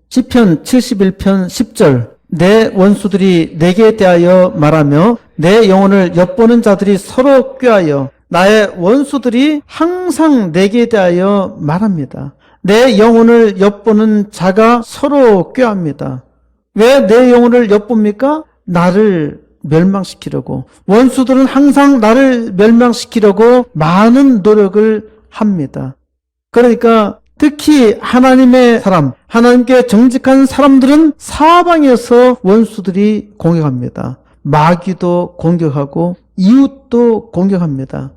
시편 71편 10절 내 원수들이 내게 대하여 말하며 내 영혼을 엿보는 자들이 서로 꾀하여 나의 원수들이 항상 내게 대하여 말합니다. 내 영혼을 엿보는 자가 서로 꾀합니다. 왜 내 영혼을 엿봅니까? 나를 멸망시키려고. 원수들은 항상 나를 멸망시키려고 많은 노력을 합니다. 그러니까 특히 하나님의 사람, 하나님께 정직한 사람들은 사방에서 원수들이 공격합니다. 마귀도 공격하고 이웃도 공격합니다.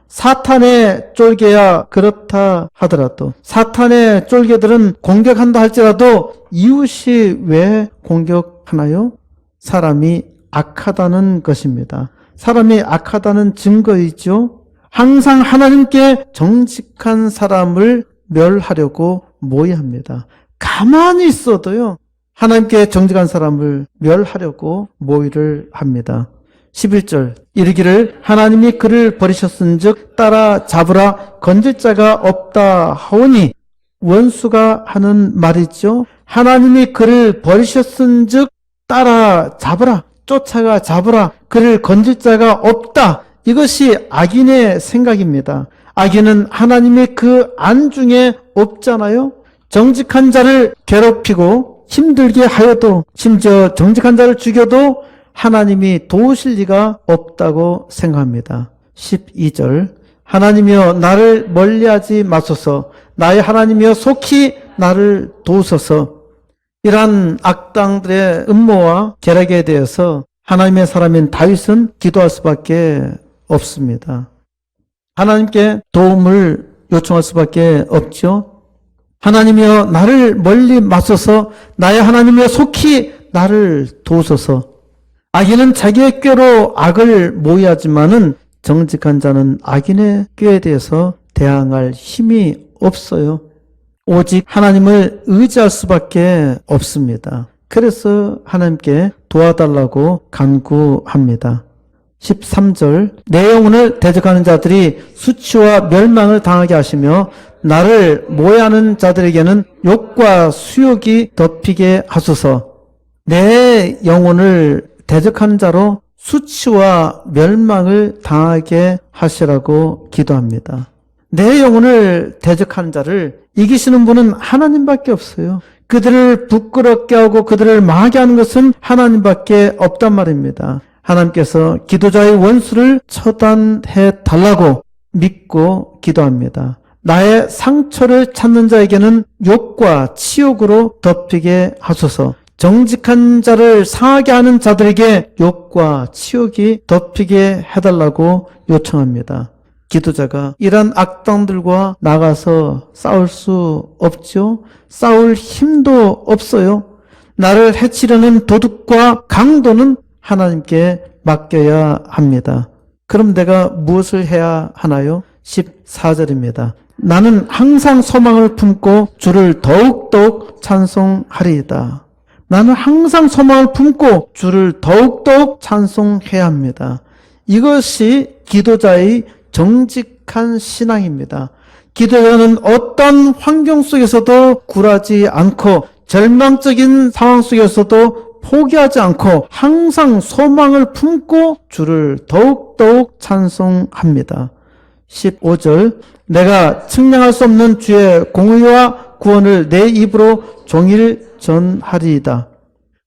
사탄의 쫄개야 그렇다 하더라도, 사탄의 쫄개들은 공격한다 할지라도 이웃이 왜 공격하나요? 사람이 악하다는 것입니다. 사람이 악하다는 증거이죠. 항상 하나님께 정직한 사람을 멸하려고 모의합니다. 가만히 있어도요, 하나님께 정직한 사람을 멸하려고 모의를 합니다. 11절 이르기를 하나님이 그를 버리셨은즉 따라 잡으라 건질 자가 없다 하오니, 원수가 하는 말이죠. 하나님이 그를 버리셨은즉 따라 잡으라, 쫓아가 잡으라, 그를 건질 자가 없다. 이것이 악인의 생각입니다. 악인은 하나님이 그 안중에 없잖아요. 정직한 자를 괴롭히고 힘들게 하여도, 심지어 정직한 자를 죽여도 하나님이 도우실 리가 없다고 생각합니다. 12절 하나님이여 나를 멀리하지 마소서, 나의 하나님이여 속히 나를 도우소서. 이러한 악당들의 음모와 계략에 대해서 하나님의 사람인 다윗은 기도할 수밖에 없습니다. 하나님께 도움을 요청할 수밖에 없죠. 하나님이여 나를 멀리 마소서, 나의 하나님이여 속히 나를 도우소서. 악인은 자기의 꾀로 악을 모의하지만은 정직한 자는 악인의 꾀에 대해서 대항할 힘이 없어요. 오직 하나님을 의지할 수밖에 없습니다. 그래서 하나님께 도와달라고 간구합니다. 13절 내 영혼을 대적하는 자들이 수치와 멸망을 당하게 하시며 나를 모해하는 자들에게는 욕과 수욕이 덮이게 하소서. 내 영혼을 대적하는 자로 수치와 멸망을 당하게 하시라고 기도합니다. 내 영혼을 대적하는 자를 이기시는 분은 하나님밖에 없어요. 그들을 부끄럽게 하고 그들을 망하게 하는 것은 하나님밖에 없단 말입니다. 하나님께서 기도자의 원수를 처단해 달라고 믿고 기도합니다. 나의 상처를 찾는 자에게는 욕과 치욕으로 덮이게 하소서. 정직한 자를 상하게 하는 자들에게 욕과 치욕이 덮이게 해달라고 요청합니다. 기도자가 이런 악당들과 나가서 싸울 수 없죠. 싸울 힘도 없어요. 나를 해치려는 도둑과 강도는 하나님께 맡겨야 합니다. 그럼 내가 무엇을 해야 하나요? 14절입니다. 나는 항상 소망을 품고 주를 더욱더욱 찬송하리이다. 나는 항상 소망을 품고 주를 더욱더욱 찬송해야 합니다. 이것이 기도자의 정직한 신앙입니다. 기도자는 어떤 환경 속에서도 굴하지 않고 절망적인 상황 속에서도 포기하지 않고 항상 소망을 품고 주를 더욱더욱 찬송합니다. 15절 내가 측량할 수 없는 주의 공의와 구원을 내 입으로 종일 전하리이다.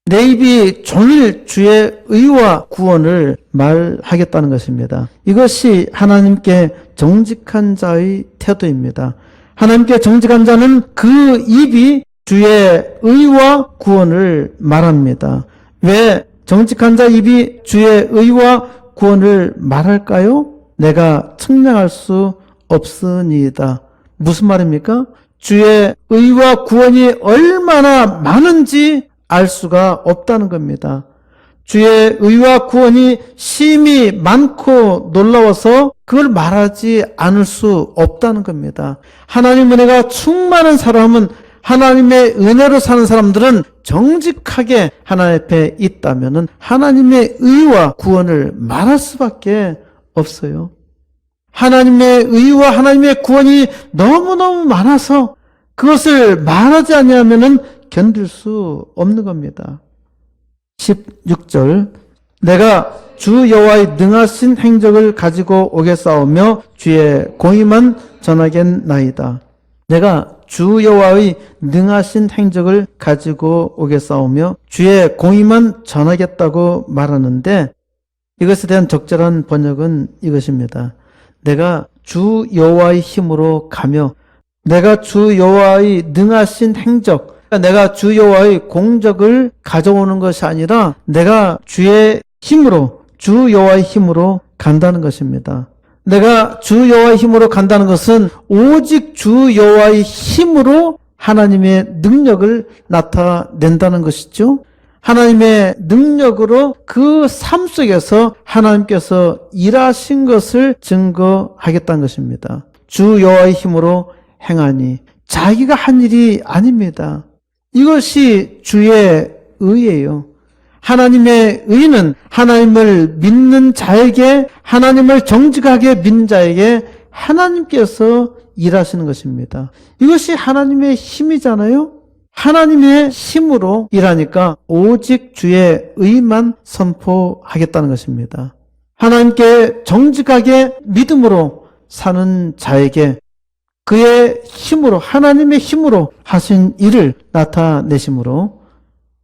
내 입이 종일 주의 의와 구원을 말하겠다는 것입니다. 이것이 하나님께 정직한 자의 태도입니다. 하나님께 정직한 자는 그 입이 주의 의와 구원을 말합니다. 왜 정직한 자 입이 주의 의와 구원을 말할까요? 내가 측량할 수 없으니이다. 무슨 말입니까? 주의 의와 구원이 얼마나 많은지 알 수가 없다는 겁니다. 주의 의와 구원이 심히 많고 놀라워서 그걸 말하지 않을 수 없다는 겁니다. 하나님 은혜가 충만한 사람은, 하나님의 은혜로 사는 사람들은 정직하게 하나님 앞에 있다면 하나님의 의와 구원을 말할 수밖에 없어요. 하나님의 의와 하나님의 구원이 너무너무 많아서 그것을 말하지 않으면 견딜 수 없는 겁니다. 16절 내가 주 여호와의 능하신 행적을 가지고 오겠사오며 주의 공의만 전하겠나이다. 내가 주 여호와의 능하신 행적을 가지고 오겠사오며 주의 공의만 전하겠다고 말하는데 이것에 대한 적절한 번역은 이것입니다. 내가 주 여호와의 힘으로 가며 내가 주 여호와의 능하신 행적, 내가 주 여호와의 공적을 가져오는 것이 아니라 내가 주의 힘으로, 주 여호와의 힘으로 간다는 것입니다. 내가 주 여호와의 힘으로 간다는 것은 오직 주 여호와의 힘으로 하나님의 능력을 나타낸다는 것이죠. 하나님의 능력으로 그 삶 속에서 하나님께서 일하신 것을 증거하겠다는 것입니다. 주 여호와의 힘으로 행하니 자기가 한 일이 아닙니다. 이것이 주의 의예요. 하나님의 의는 하나님을 믿는 자에게, 하나님을 정직하게 믿는 자에게 하나님께서 일하시는 것입니다. 이것이 하나님의 힘이잖아요. 하나님의 힘으로 일하니까 오직 주의 의만 선포하겠다는 것입니다. 하나님께 정직하게 믿음으로 사는 자에게 그의 힘으로, 하나님의 힘으로 하신 일을 나타내심으로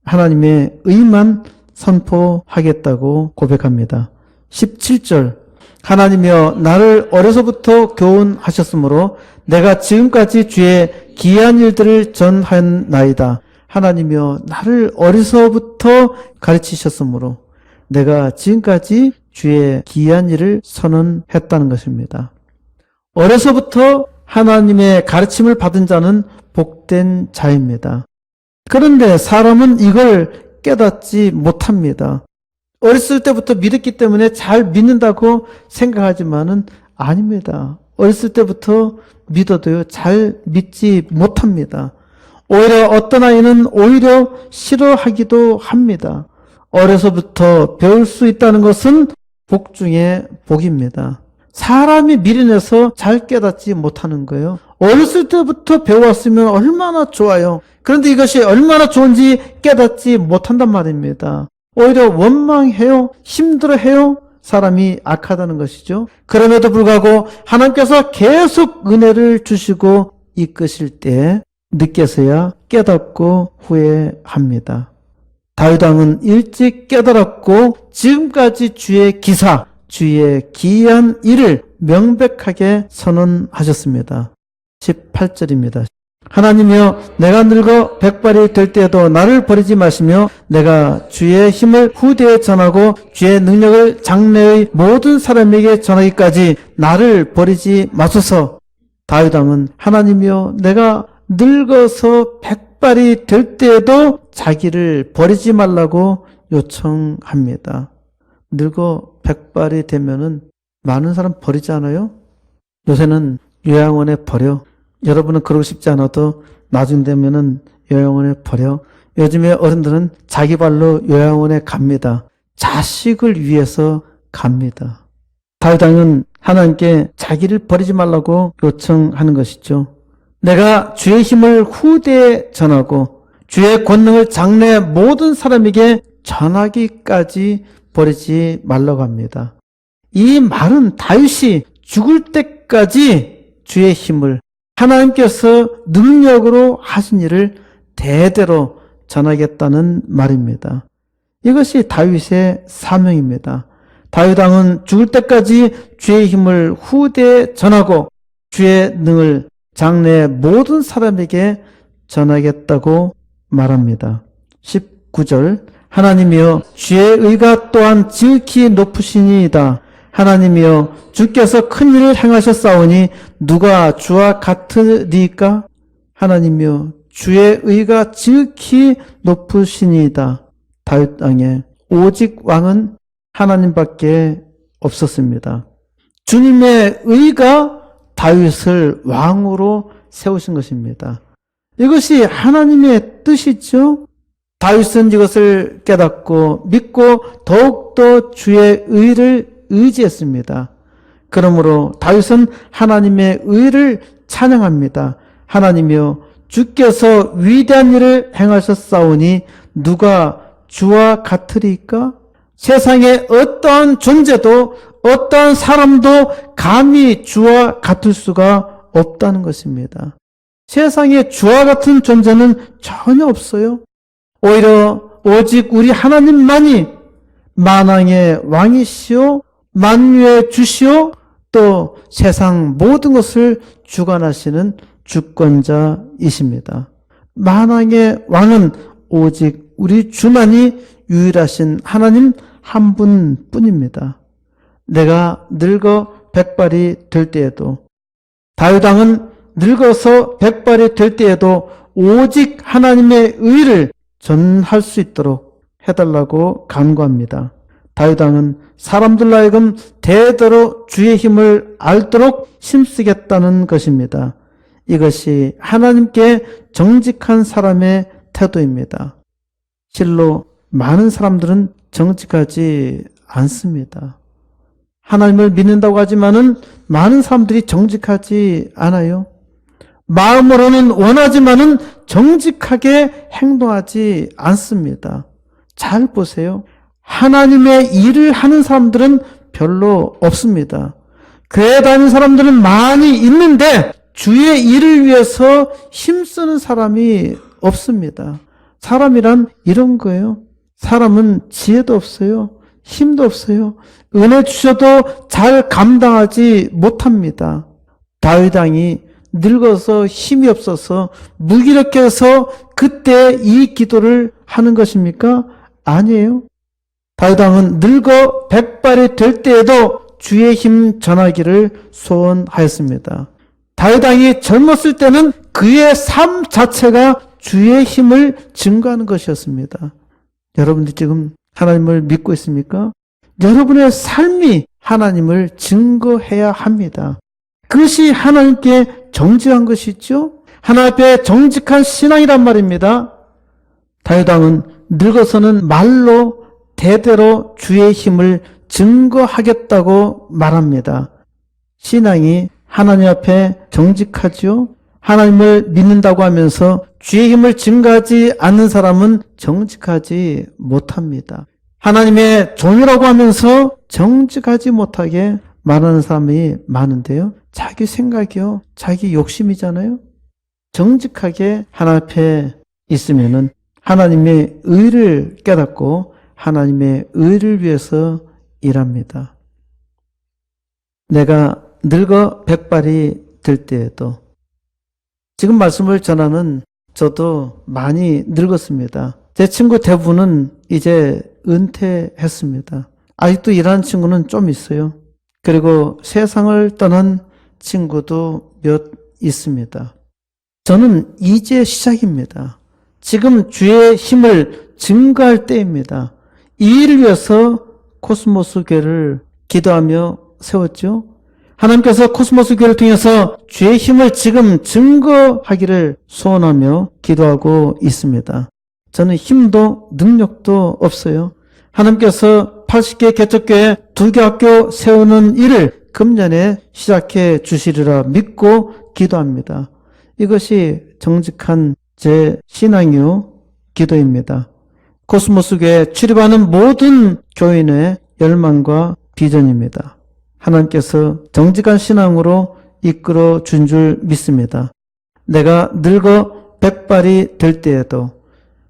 하나님의 의만 선포하겠다고 고백합니다. 17절 하나님이여 나를 어려서부터 교훈하셨으므로 내가 지금까지 주의 기이한 일들을 전하였나이다. 하나님이여 나를 어려서부터 가르치셨으므로 내가 지금까지 주의 기이한 일을 선언했다는 것입니다. 어려서부터 하나님의 가르침을 받은 자는 복된 자입니다. 그런데 사람은 이걸 깨닫지 못합니다. 어렸을 때부터 믿었기 때문에 잘 믿는다고 생각하지만은 아닙니다. 어렸을 때부터 믿어도요, 잘 믿지 못합니다. 오히려 어떤 아이는 오히려 싫어하기도 합니다. 어려서부터 배울 수 있다는 것은 복 중에 복입니다. 사람이 미련해서 잘 깨닫지 못하는 거예요. 어렸을 때부터 배워왔으면 얼마나 좋아요. 그런데 이것이 얼마나 좋은지 깨닫지 못한단 말입니다. 오히려 원망해요. 힘들어해요. 사람이 악하다는 것이죠. 그럼에도 불구하고 하나님께서 계속 은혜를 주시고 이끄실 때 늦게서야 깨닫고 후회합니다. 다윗 왕은 일찍 깨달았고 지금까지 주의 기사, 주의 기이한 일을 명백하게 선언하셨습니다. 18절입니다. 하나님이여 내가 늙어 백발이 될 때에도 나를 버리지 마시며 내가 주의 힘을 후대에 전하고 주의 능력을 장래의 모든 사람에게 전하기까지 나를 버리지 마소서. 다윗 왕은 하나님이여 내가 늙어서 백발이 될 때에도 자기를 버리지 말라고 요청합니다. 늙어 백발이 되면은 많은 사람 버리지 않아요? 요새는 요양원에 버려. 여러분은 그러고 싶지 않아도 나중 되면은 요양원에 버려. 요즘에 어른들은 자기 발로 요양원에 갑니다. 자식을 위해서 갑니다. 다윗 왕은 하나님께 자기를 버리지 말라고 요청하는 것이죠. 내가 주의 힘을 후대에 전하고 주의 권능을 장래 모든 사람에게 전하기까지 버리지 말라고 합니다. 이 말은 다윗이 죽을 때까지 주의 힘을 하나님께서 능력으로 하신 일을 대대로 전하겠다는 말입니다. 이것이 다윗의 사명입니다. 다윗 왕은 죽을 때까지 주의 힘을 후대에 전하고 주의 능을 장래 모든 사람에게 전하겠다고 말합니다. 19절 하나님이여 주의 의가 또한 지극히 높으시니이다. 하나님이여 주께서 큰 일을 행하셨사오니 누가 주와 같으리까? 하나님이여 주의 의가 지극히 높으시니이다. 다윗 왕의 오직 왕은 하나님밖에 없었습니다. 주님의 의가 다윗을 왕으로 세우신 것입니다. 이것이 하나님의 뜻이죠. 다윗은 이것을 깨닫고 믿고 더욱더 주의 의를 의지했습니다. 그러므로 다윗은 하나님의 의를 찬양합니다. 하나님이여 주께서 위대한 일을 행하셨사오니 누가 주와 같으리까? 세상에 어떠한 존재도 어떠한 사람도 감히 주와 같을 수가 없다는 것입니다. 세상에 주와 같은 존재는 전혀 없어요. 오히려 오직 우리 하나님만이 만왕의 왕이시오, 만유의 주시오, 또 세상 모든 것을 주관하시는 주권자이십니다. 만왕의 왕은 오직 우리 주만이 유일하신 하나님 한 분뿐입니다. 내가 늙어 백발이 될 때에도, 다윗 왕은 늙어서 백발이 될 때에도 오직 하나님의 의를 전할 수 있도록 해달라고 간구합니다. 다윗 왕은 사람들로 하여금 대대로 주의 힘을 알도록 힘쓰겠다는 것입니다. 이것이 하나님께 정직한 사람의 태도입니다. 실로 많은 사람들은 정직하지 않습니다. 하나님을 믿는다고 하지만은 많은 사람들이 정직하지 않아요. 마음으로는 원하지만은 정직하게 행동하지 않습니다. 잘 보세요. 하나님의 일을 하는 사람들은 별로 없습니다. 교회 다니는 사람들은 많이 있는데 주의 일을 위해서 힘쓰는 사람이 없습니다. 사람이란 이런 거예요. 사람은 지혜도 없어요. 힘도 없어요. 은혜 주셔도 잘 감당하지 못합니다. 다윗 왕이 늙어서 힘이 없어서 무기력해서 그때 이 기도를 하는 것입니까? 아니에요. 다윗 왕은 늙어 백발이 될 때에도 주의 힘 전하기를 소원하였습니다. 다윗 왕이 젊었을 때는 그의 삶 자체가 주의 힘을 증거하는 것이었습니다. 여러분들 지금 하나님을 믿고 있습니까? 여러분의 삶이 하나님을 증거해야 합니다. 그것이 하나님께 정직한 것이죠. 하나님 앞에 정직한 신앙이란 말입니다. 다윗 왕은 늙어서는 말로 대대로 주의 힘을 증거하겠다고 말합니다. 신앙이 하나님 앞에 정직하죠. 하나님을 믿는다고 하면서 주의 힘을 증거하지 않는 사람은 정직하지 못합니다. 하나님의 종이라고 하면서 정직하지 못하게 말하는 사람이 많은데요. 자기 생각이요. 자기 욕심이잖아요. 정직하게 하나님 앞에 있으면은 하나님의 의를 깨닫고 하나님의 의를 위해서 일합니다. 내가 늙어 백발이 될 때에도, 지금 말씀을 전하는 저도 많이 늙었습니다. 제 친구 대부분은 이제 은퇴했습니다. 아직도 일하는 친구는 좀 있어요. 그리고 세상을 떠난 친구도 몇 있습니다. 저는 이제 시작입니다. 지금 주의 힘을 증거할 때입니다. 이 일을 위해서 코스모스 교회를 기도하며 세웠죠. 하나님께서 코스모스 교회를 통해서 주의 힘을 지금 증거하기를 소원하며 기도하고 있습니다. 저는 힘도 능력도 없어요. 하나님께서 80개 개척교회 2개 학교 세우는 일을 금년에 시작해 주시리라 믿고 기도합니다. 이것이 정직한 제 신앙이요 기도입니다. 코스모스 교회에 출입하는 모든 교인의 열망과 비전입니다. 하나님께서 정직한 신앙으로 이끌어 준 줄 믿습니다. 내가 늙어 백발이 될 때에도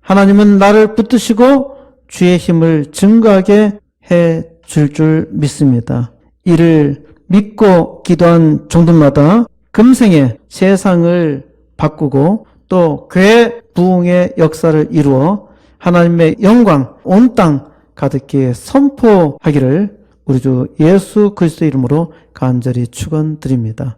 하나님은 나를 붙드시고 주의 힘을 증거하게 해 줄 믿습니다. 이를 믿고 기도한 종들마다 금생에 세상을 바꾸고 또 교회 부흥의 역사를 이루어 하나님의 영광 온 땅 가득히 선포하기를 우리 주 예수 그리스도 이름으로 간절히 축원드립니다.